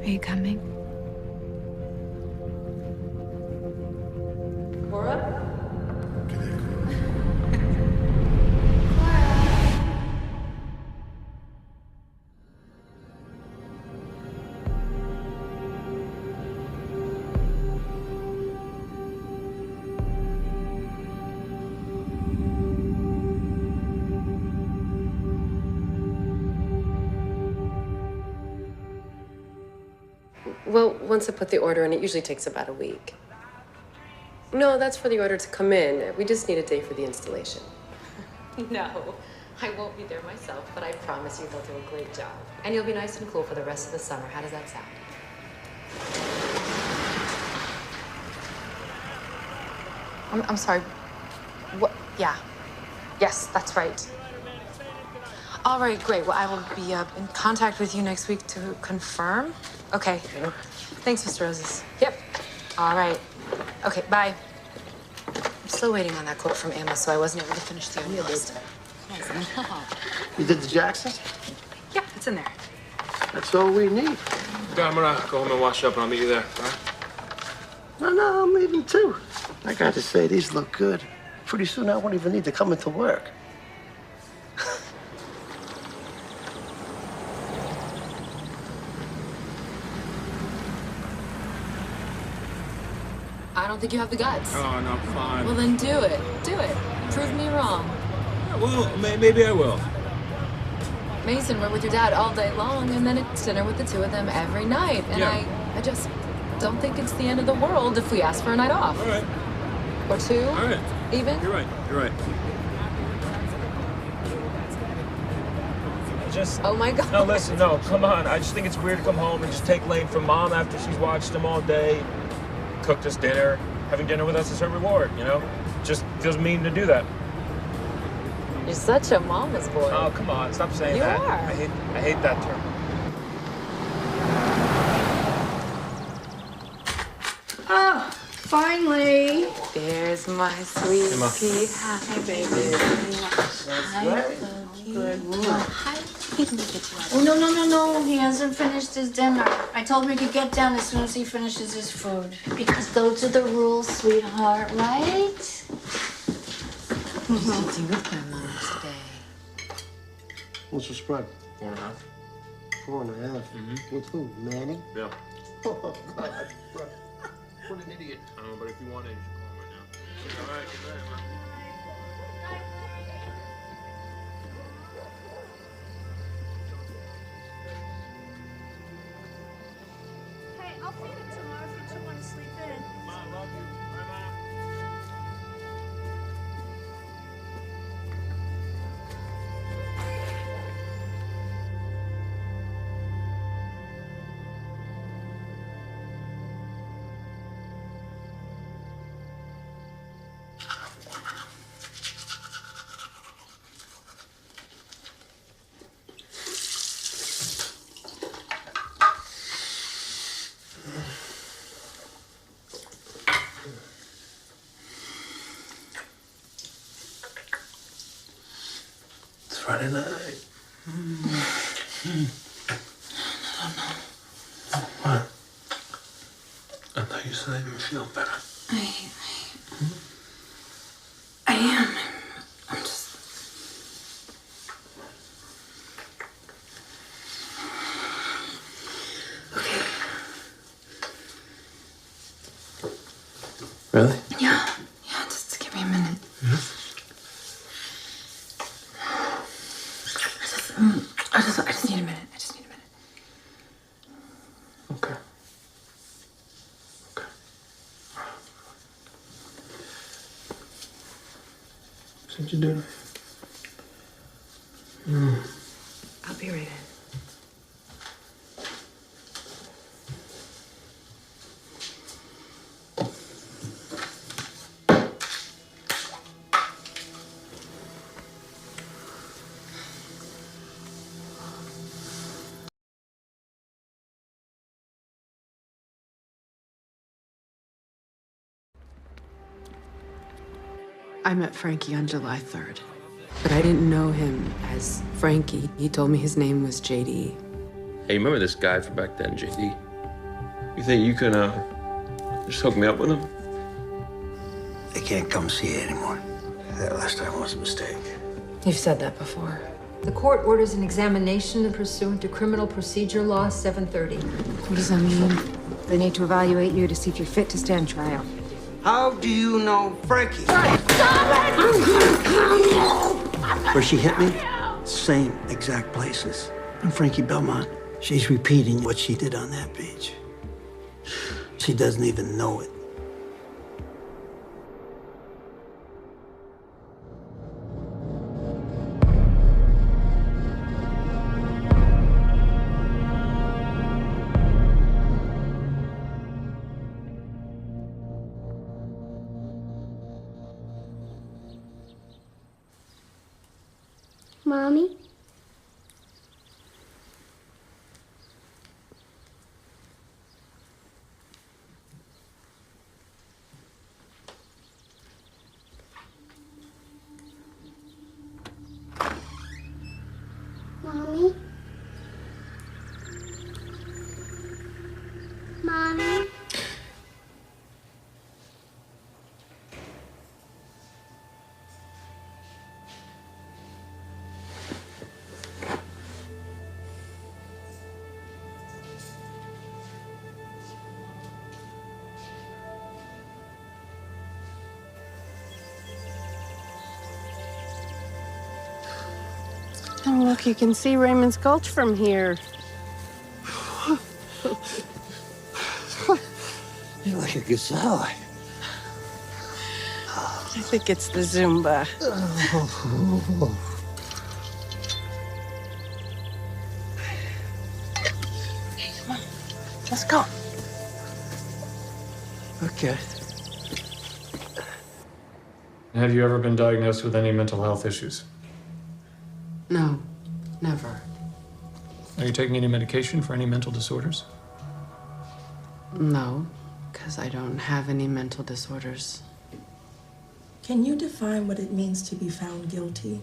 Are you coming? Cora? Well, once I put the order in, it usually takes about a week. No, that's for the order to come in. We just need a day for the installation. No, I won't be there myself, but I promise you they'll do a great job. And you'll be nice and cool for the rest of the summer. How does that sound? I'm sorry. What? Yeah. Yes, that's right. All right, great. Well, I will be in contact with you next week to confirm. Okay. Yeah. Thanks, Mr. Roses. Yep. All right. Okay, bye. I'm still waiting on that quote from Emma, so I wasn't able to finish the onion list. You did the Jacksons? Yeah, it's in there. That's all we need. Yeah, I'm gonna go home and wash up, and I'll meet you there, all right? No, I'm leaving too. I got to say, these look good. Pretty soon I won't even need to come into work. I don't think you have the guts. Oh, no, fine. Well, then do it. Do it. Prove me wrong. Yeah, well, maybe I will. Mason, we're with your dad all day long, and then it's dinner with the two of them every night. And Yeah. I just don't think it's the end of the world if we ask for a night off. All right. Or two. All right. Even? You're right. You're right. Just, Oh, my God. no, listen, no, come on. I just think it's weird to come home and just take Lane from Mom after she's watched him all day, cooked us dinner. Having dinner with us is her reward, you know? Just feels mean to do that. You're such a mama's boy. Oh, come on, stop saying You that. are. I hate that term. Oh, finally. There's my sweet Emma. pea. Hi, baby. Hi, Good. Hi. Oh, no. He hasn't finished his dinner. I told him he could get down as soon as he finishes his food. Because those are the rules, sweetheart, right? What did you do with my mom today? What's the spread? 4.5. 4.5. With who? Manny? Yeah. Oh, God. What an idiot. I don't know, but if you want it, you should call him right now. All right, good night, man. Hey, I'll feed it tomorrow if you two want to sleep in. Mom, love you. Bye, Mom. It's Friday night. What? I thought you said you feel better. I am. I'm just... Okay. Really? Yeah, just give me a minute. I just need a minute. Okay. So what you doing? I'll be right in. I met Frankie on July 3rd, but I didn't know him as Frankie. He told me his name was JD. Hey, you remember this guy from back then, JD? You think you can, just hook me up with him? They can't come see you anymore. That last time was a mistake. You've said that before. The court orders an examination pursuant to Criminal Procedure Law 730. What does that mean? They need to evaluate you to see if you're fit to stand trial. How do you know Frankie? Where she hit me? Same exact places. And Frankie Belmont, she's repeating what she did on that beach. She doesn't even know it. Mommy? Mommy? Mommy? Oh, look, you can see Raymond's Gulch from here. You're like a gazelle. I think it's the Zumba. Come on, let's go. Okay. Have you ever been diagnosed with any mental health issues? No, never. Are you taking any medication for any mental disorders? No, because I don't have any mental disorders. Can you define what it means to be found guilty?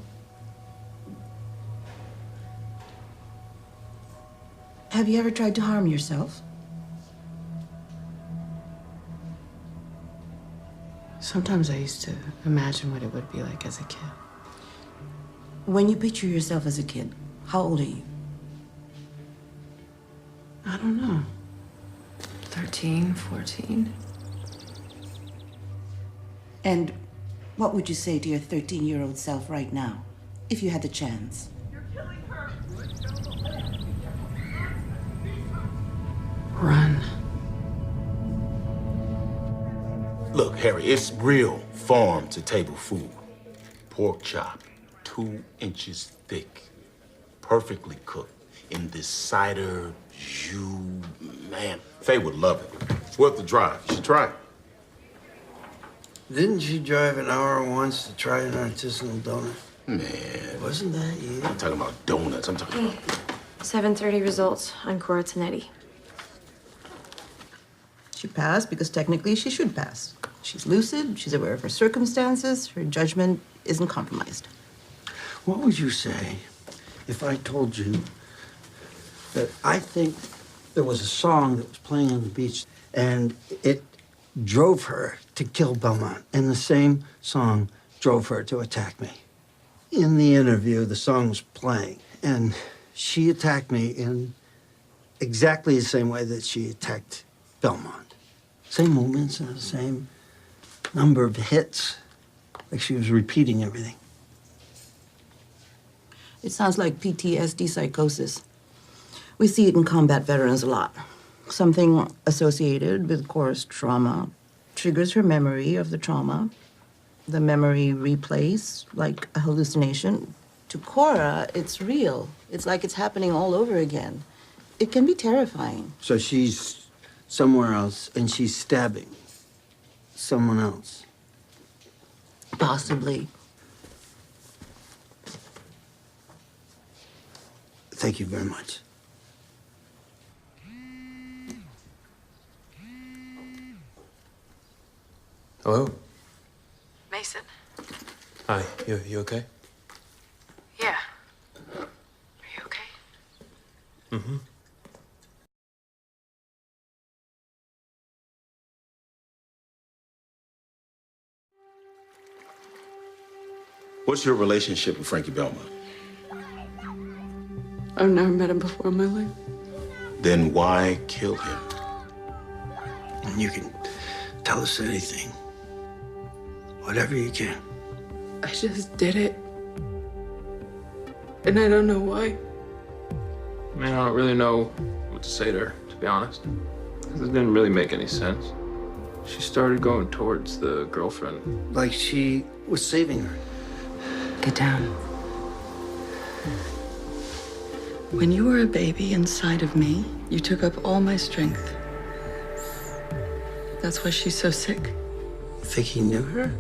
Have you ever tried to harm yourself? Sometimes I used to imagine what it would be like as a kid. When you picture yourself as a kid, how old are you? I don't know. 13, 14. And what would you say to your 13-year-old self right now, if you had the chance? Run. Look, Harry, it's real farm-to-table food. Pork chop, 2 inches thick, perfectly cooked in this cider jus. Man, Faye would love it. It's worth the drive. You should try it. Didn't you drive an hour once to try an artisanal donut? Man. Wasn't that you? I'm talking about donuts. I'm talking about... 7:30 results on Cora. She passed because technically she should pass. She's lucid, she's aware of her circumstances, her judgment isn't compromised. What would you say if I told you that I think there was a song that was playing on the beach and it drove her to kill Belmont, and the same song drove her to attack me? In the interview, the song was playing, and she attacked me in exactly the same way that she attacked Belmont. Same movements and the same number of hits, like she was repeating everything. It sounds like PTSD psychosis. We see it in combat veterans a lot. Something associated with Cora's trauma triggers her memory of the trauma. The memory replays like a hallucination. To Cora, it's real. It's like it's happening all over again. It can be terrifying. So she's somewhere else and she's stabbing someone else. Possibly. Thank you very much. Hello? Mason? Hi, you okay? Yeah. Are you okay? Mm-hmm. What's your relationship with Frankie Belmont? I've never met him before in my life. Then why kill him? And you can tell us anything. Whatever you can. I just did it. And I don't know why. I mean, I don't really know what to say to her, to be honest. Because it didn't really make any sense. She started going towards the girlfriend. Like she was saving her. Get down. When you were a baby inside of me, you took up all my strength. That's why she's so sick. Think he knew her?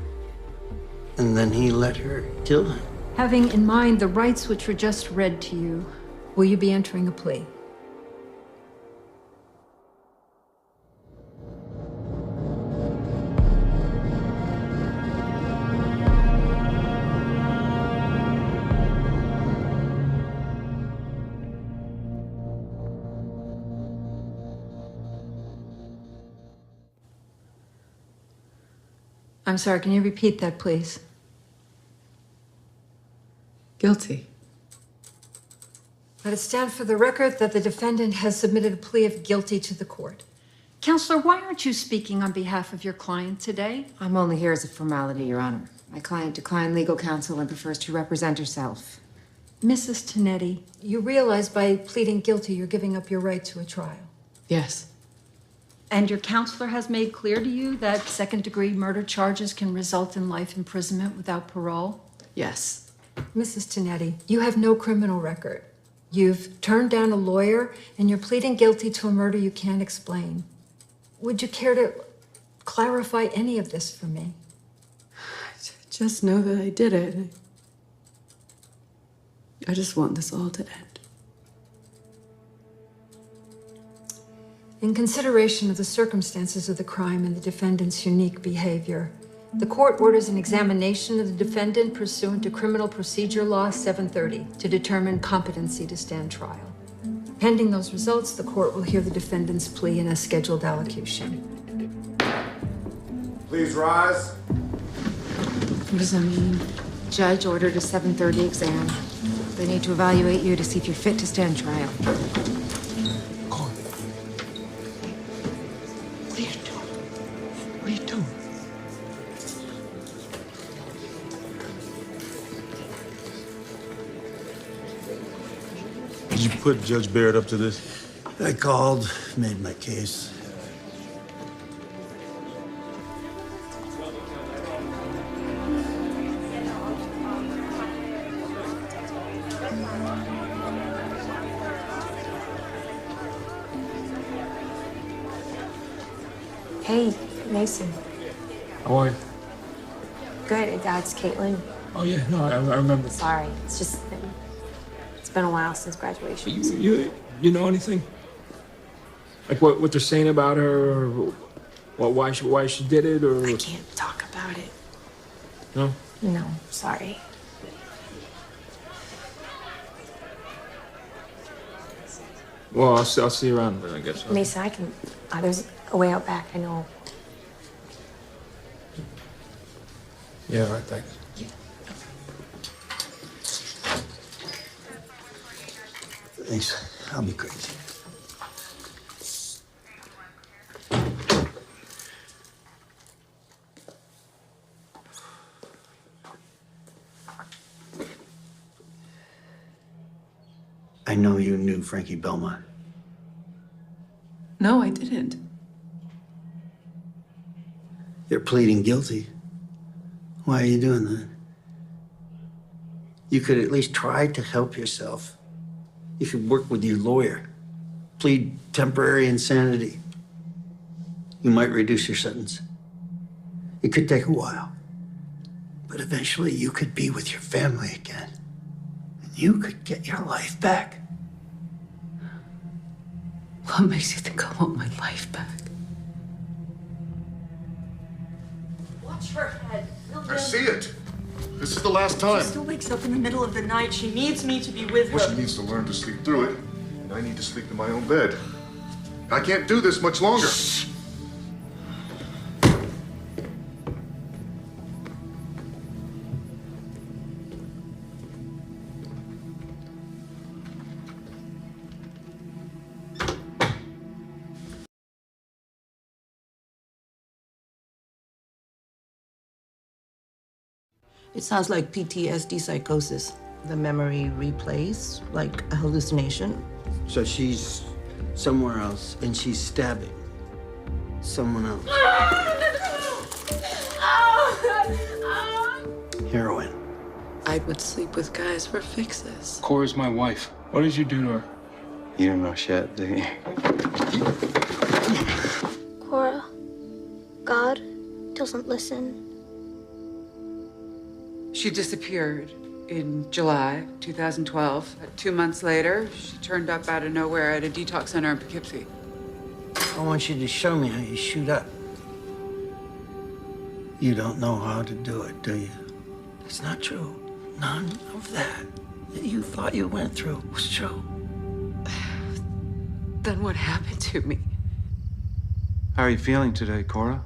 And then he let her kill him. Having in mind the rights which were just read to you, will you be entering a plea? I'm sorry, can you repeat that, please? Guilty. Let it stand for the record that the defendant has submitted a plea of guilty to the court. Counselor, why aren't you speaking on behalf of your client today? I'm only here as a formality, Your Honor. My client declined legal counsel and prefers to represent herself. Mrs. Tonetti, you realize by pleading guilty you're giving up your right to a trial. Yes. And your counselor has made clear to you that second-degree murder charges can result in life imprisonment without parole? Yes. Mrs. Tonetti, you have no criminal record. You've turned down a lawyer, and you're pleading guilty to a murder you can't explain. Would you care to clarify any of this for me? Just know that I did it. I just want this all to end. In consideration of the circumstances of the crime and the defendant's unique behavior, the court orders an examination of the defendant pursuant to Criminal Procedure Law 730 to determine competency to stand trial. Pending those results, the court will hear the defendant's plea in a scheduled allocution. Please rise. What does that mean? Judge ordered a 7:30 exam. They need to evaluate you to see if you're fit to stand trial. Cora. What are you doing? What are you doing? Did you put Judge Barrett up to this? I called, made my case. Hey, Mason. How are you? Good. It's Caitlin. Oh, yeah, no, I remember. Sorry. It's been a while since graduation. You know anything? Like what they're saying about her, or why she did it, or? I can't talk about it. No? No, sorry. Well, I'll see you around then, I guess. Mason, I can. There's a way out back, I know. Yeah, all right, thanks. Thanks. I'll be quick. I know you knew Frankie Belmont. No, I didn't. You're pleading guilty. Why are you doing that? You could at least try to help yourself. You could work with your lawyer. Plead temporary insanity. You might reduce your sentence. It could take a while. But eventually you could be with your family again. And you could get your life back. What makes you think I want my life back? Watch her head. I see it. This is the last time. She still wakes up in the middle of the night. She needs me to be with her. Well, she needs to learn to sleep through it, and I need to sleep in my own bed. I can't do this much longer. It sounds like PTSD psychosis. The memory replays like a hallucination. So she's somewhere else and she's stabbing someone else. Heroin. I would sleep with guys for fixes. Cora's my wife. What did you do to her? You don't know shit, do you? Cora, God doesn't listen. She disappeared in July 2012. 2 months later, she turned up out of nowhere at a detox center in Poughkeepsie. I want you to show me how you shoot up. You don't know how to do it, do you? It's not true. None of that you thought you went through was true. Then what happened to me? How are you feeling today, Cora?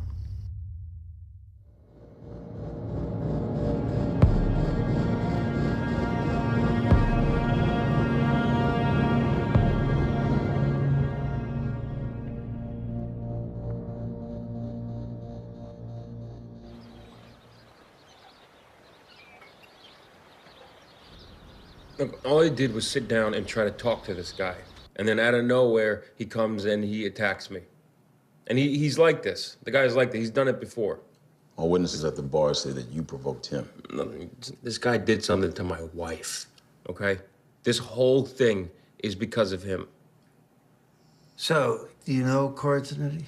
Look, all he did was sit down and try to talk to this guy. And then out of nowhere, he comes and he attacks me. And he's like this. The guy's like this. He's done it before. All witnesses at the bar say that you provoked him. No, this guy did something to my wife, okay? This whole thing is because of him. So, do you know Cora Zanetti?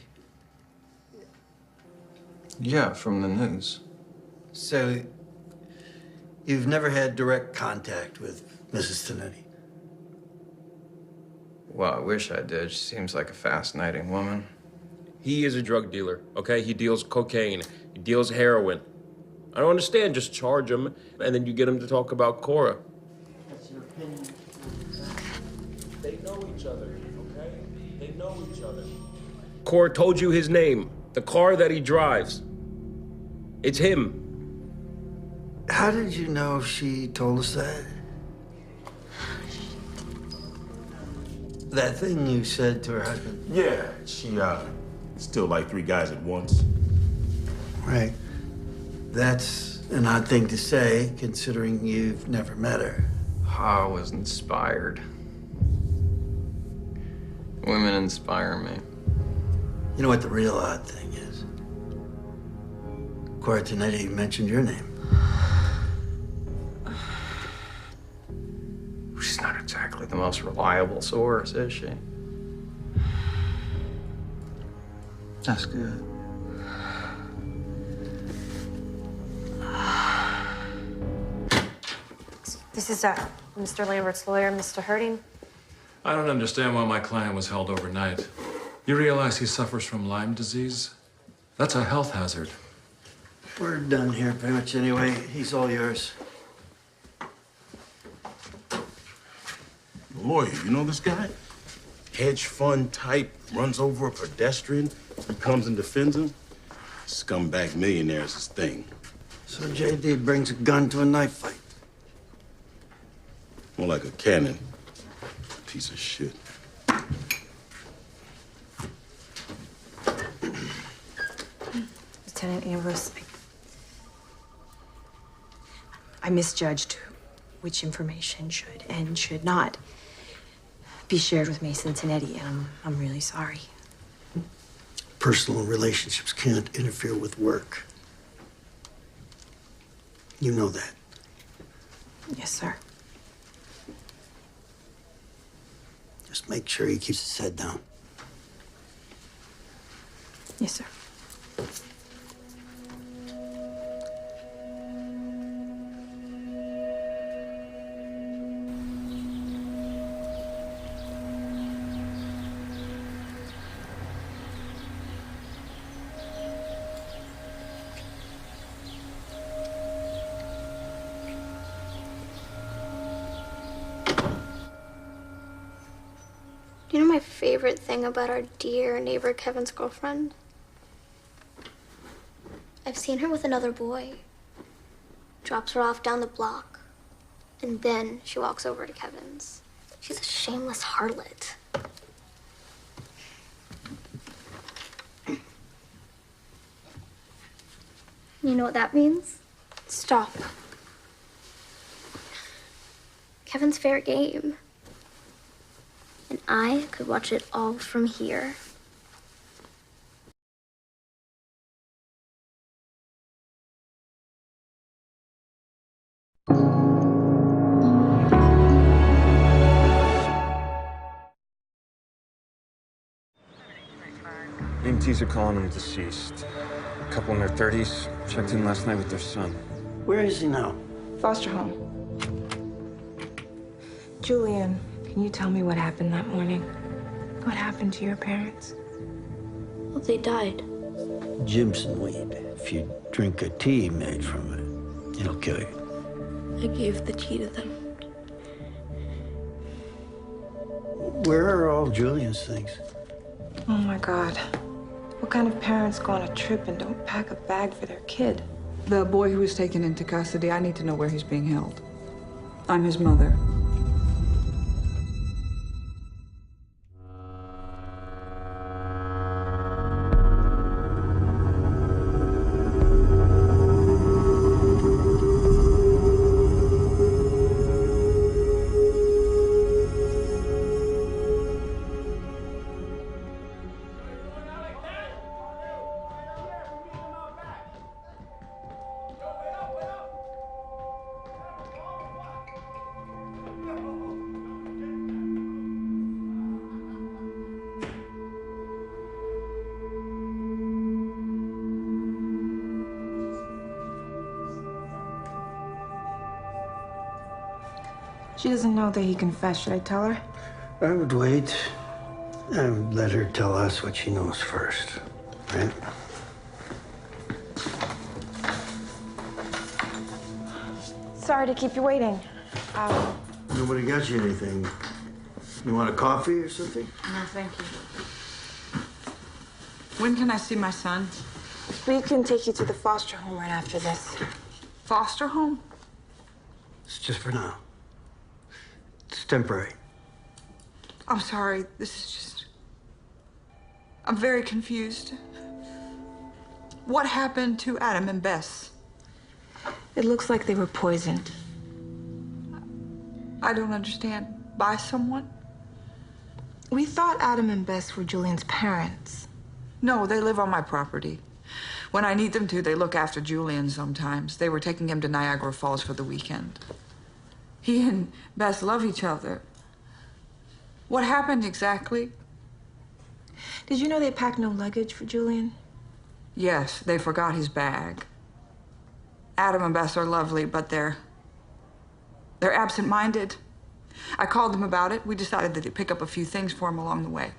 Yeah, from the news. So, you've never had direct contact with Mrs. Zanetti? Well, I wish I did. She seems like a fascinating woman. He is a drug dealer, okay? He deals cocaine. He deals heroin. I don't understand. Just charge him, and then you get him to talk about Cora. That's your opinion. They know each other, okay? They know each other. Cora told you his name, the car that he drives. It's him. How did you know she told us that? That thing you said to her husband? Yeah, she, still like 3 guys at once. Right. That's an odd thing to say, considering you've never met her. I was inspired. Women inspire me. You know what the real odd thing is? Cora Zanetti mentioned your name. She's not exactly the most reliable source, is she? That's good. This is Mr. Lambert's lawyer, Mr. Herding. I don't understand why my client was held overnight. You realize he suffers from Lyme disease? That's a health hazard. We're done here pretty much anyway. He's all yours. Lawyer, you know this guy? Hedge fund type, runs over a pedestrian, he comes and defends him. Scumbag millionaire is his thing. So JD brings a gun to a knife fight. More like a cannon. Piece of shit. Lieutenant Ambrose, I misjudged which information should and should not be shared with Mason Zanetti, and I'm really sorry. Personal relationships can't interfere with work. You know that. Yes, sir. Just make sure he keeps his head down. Yes, sir. You know my favorite thing about our dear neighbor Kevin's girlfriend? I've seen her with another boy. Drops her off down the block. And then she walks over to Kevin's. She's a shameless harlot. You know what that means? Stop. Kevin's fair game. And I could watch it all from here. EMTs are calling him deceased. A couple in their 30s checked in last night with their son. Where is he now? Foster home. Julian, can you tell me what happened that morning? What happened to your parents? Well, they died. Jimson weed. If you drink a tea made from it, it'll kill you. I gave the tea to them. Where are all Julian's things? Oh my God. What kind of parents go on a trip and don't pack a bag for their kid? The boy who was taken into custody, I need to know where he's being held. I'm his mother. She doesn't know that he confessed. Should I tell her? I would wait. I would let her tell us what she knows first, right? Sorry to keep you waiting. Nobody got you anything. You want a coffee or something? No, thank you. When can I see my son? We can take you to the foster home right after this. Foster home? It's just for now. It's temporary. I'm sorry. This is just... I'm very confused. What happened to Adam and Bess? It looks like they were poisoned. I don't understand. By someone? We thought Adam and Bess were Julian's parents. No, they live on my property. When I need them to, they look after Julian sometimes. They were taking him to Niagara Falls for the weekend. He and Bess love each other. What happened exactly? Did you know they packed no luggage for Julian? Yes, they forgot his bag. Adam and Bess are lovely, but they're absent-minded. I called them about it. We decided that they'd pick up a few things for him along the way.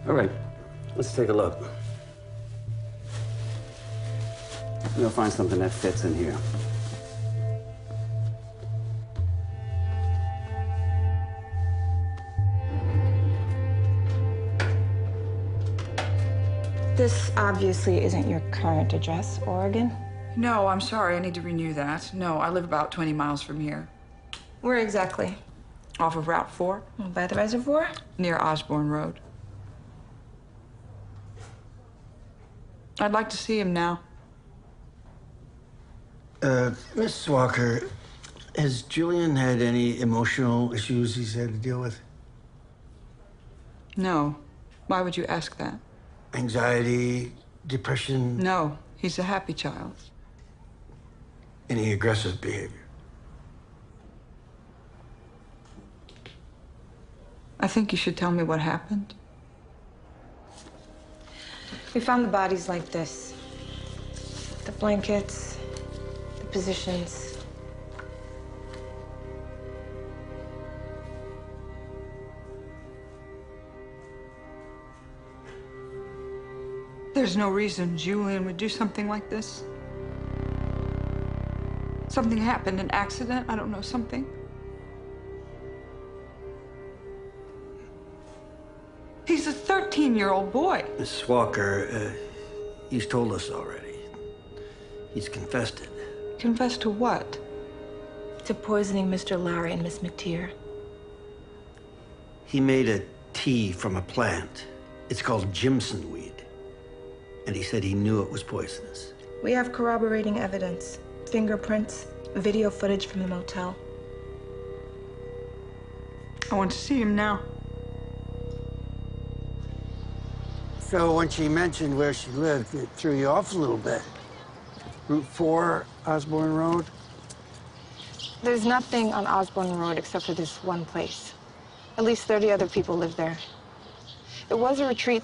All right, let's take a look. You'll find something that fits in here. This obviously isn't your current address, Oregon. No, I'm sorry. I need to renew that. No, I live about 20 miles from here. Where exactly? Off of Route 4. By the reservoir? Near Osborne Road. I'd like to see him now. Miss Walker, has Julian had any emotional issues he's had to deal with? No. Why would you ask that? Anxiety, depression? No, he's a happy child. Any aggressive behavior? I think you should tell me what happened. We found the bodies like this. The blankets, the positions. There's no reason Julian would do something like this. Something happened, an accident, I don't know, something. He's a 13-year-old boy. Miss Walker, he's told us already. He's confessed it. Confessed to what? To poisoning Mr. Lowry and Miss McTeer. He made a tea from a plant. It's called Jimson weed. And he said he knew it was poisonous. We have corroborating evidence. Fingerprints, Video footage from the motel. I want to see him now. So when she mentioned where she lived, it threw you off a little bit. Route 4, Osborne Road? There's nothing on Osborne Road except for this one place. At least 30 other people live there. It was a retreat.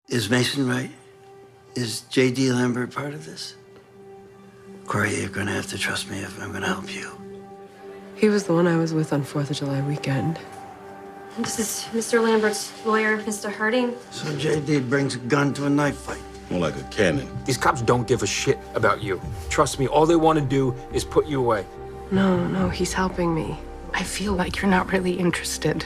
Is Mason right? Is J.D. Lambert part of this? Cora, you're gonna have to trust me if I'm gonna help you. He was the one I was with on 4th of July weekend. This is Mr. Lambert's lawyer, Mr. Harding. So J.D. brings a gun to a knife fight. More like a cannon. These cops don't give a shit about you. Trust me, all they want to do is put you away. No, he's helping me. I feel like you're not really interested.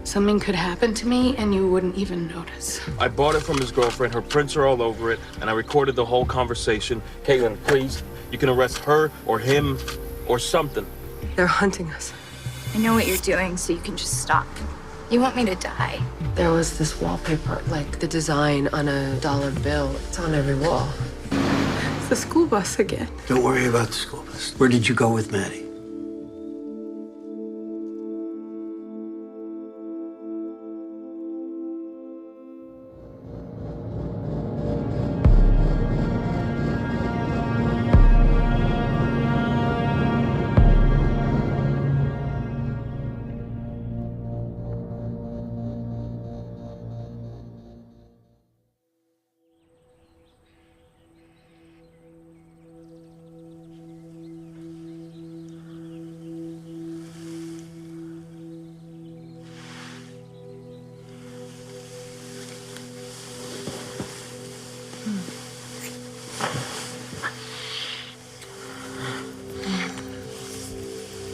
Something could happen to me and you wouldn't even notice. I bought it from his girlfriend. Her prints are all over it, and I recorded the whole conversation. Caitlin, please, you can arrest her or him or something. They're hunting us. I know what you're doing, so you can just stop. You want me to die. There was this wallpaper, like the design on a dollar bill. It's on every wall. It's the school bus again. Don't worry about the school bus. Where did you go with Maddie?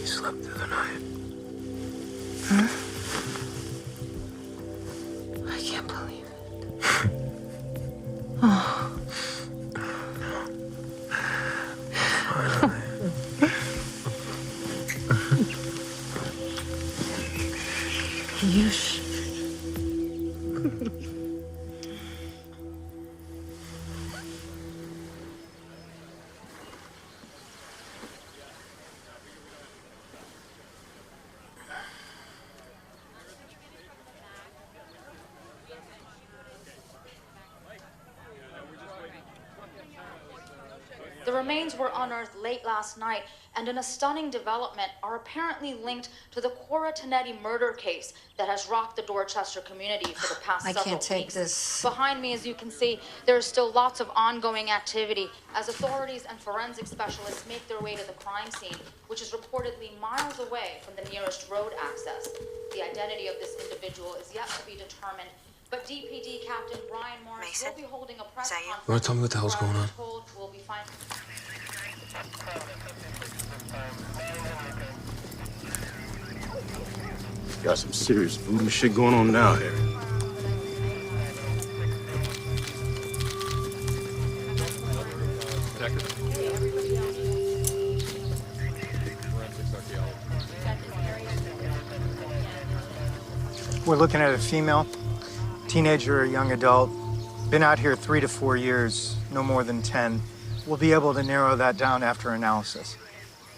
Slept through the night. I can't believe it. Oh. You The remains were unearthed late last night and in a stunning development are apparently linked to the Cora murder case that has rocked the Dorchester community for the past several weeks. I can't take this. Behind me, as you can see, there is still lots of ongoing activity as authorities and forensic specialists make their way to the crime scene, which is reportedly miles away from the nearest road access. The identity of this individual is yet to be determined, but DPD Captain Brian Morris will be holding a press conference. You want to tell me what the hell's going on? We'll be fine. Got some serious voodoo shit going on now, Harry. We're looking at a female, teenager or young adult. Been out here 3 to 4 years, no more than 10. We'll be able to narrow that down after analysis.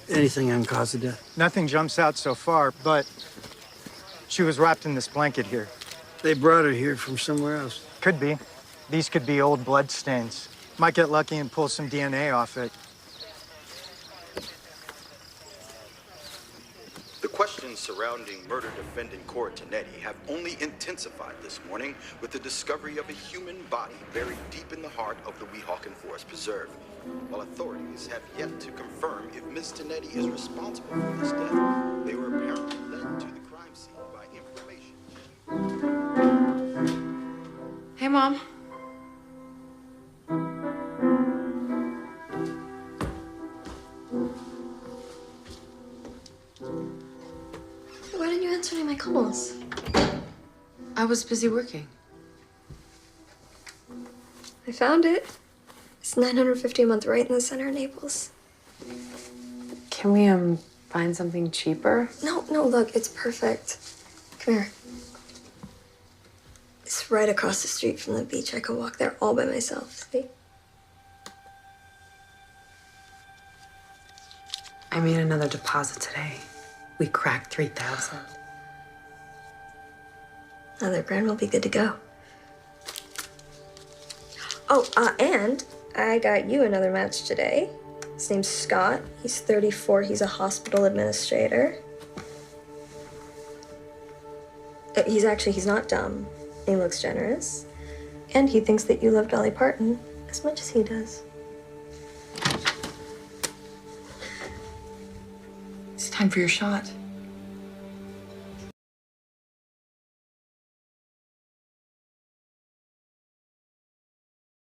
Anything on cause of death? Nothing jumps out so far, but she was wrapped in this blanket here. They brought her here from somewhere else. Could be. These could be old blood stains. Might get lucky and pull some DNA off it. The questions surrounding murder defendant Cora have only intensified this morning with the discovery of a human body buried deep in the heart of the Weehawken Forest Preserve. While authorities have yet to confirm if Ms. Tinetti is responsible for this death, they were apparently led to the crime scene by information. Hey, Mom. Why didn't you answer any of my calls? I was busy working. I found it. It's $950 a month right in the center of Naples. Can we, find something cheaper? No, look, it's perfect. Come here. It's right across the street from the beach. I could walk there all by myself, see? I made another deposit today. We cracked 3,000. Another grand will be good to go. Oh, and I got you another match today. His name's Scott. He's 34. He's a hospital administrator. He's not dumb. He looks generous. And he thinks that you love Dolly Parton as much as he does. It's time for your shot.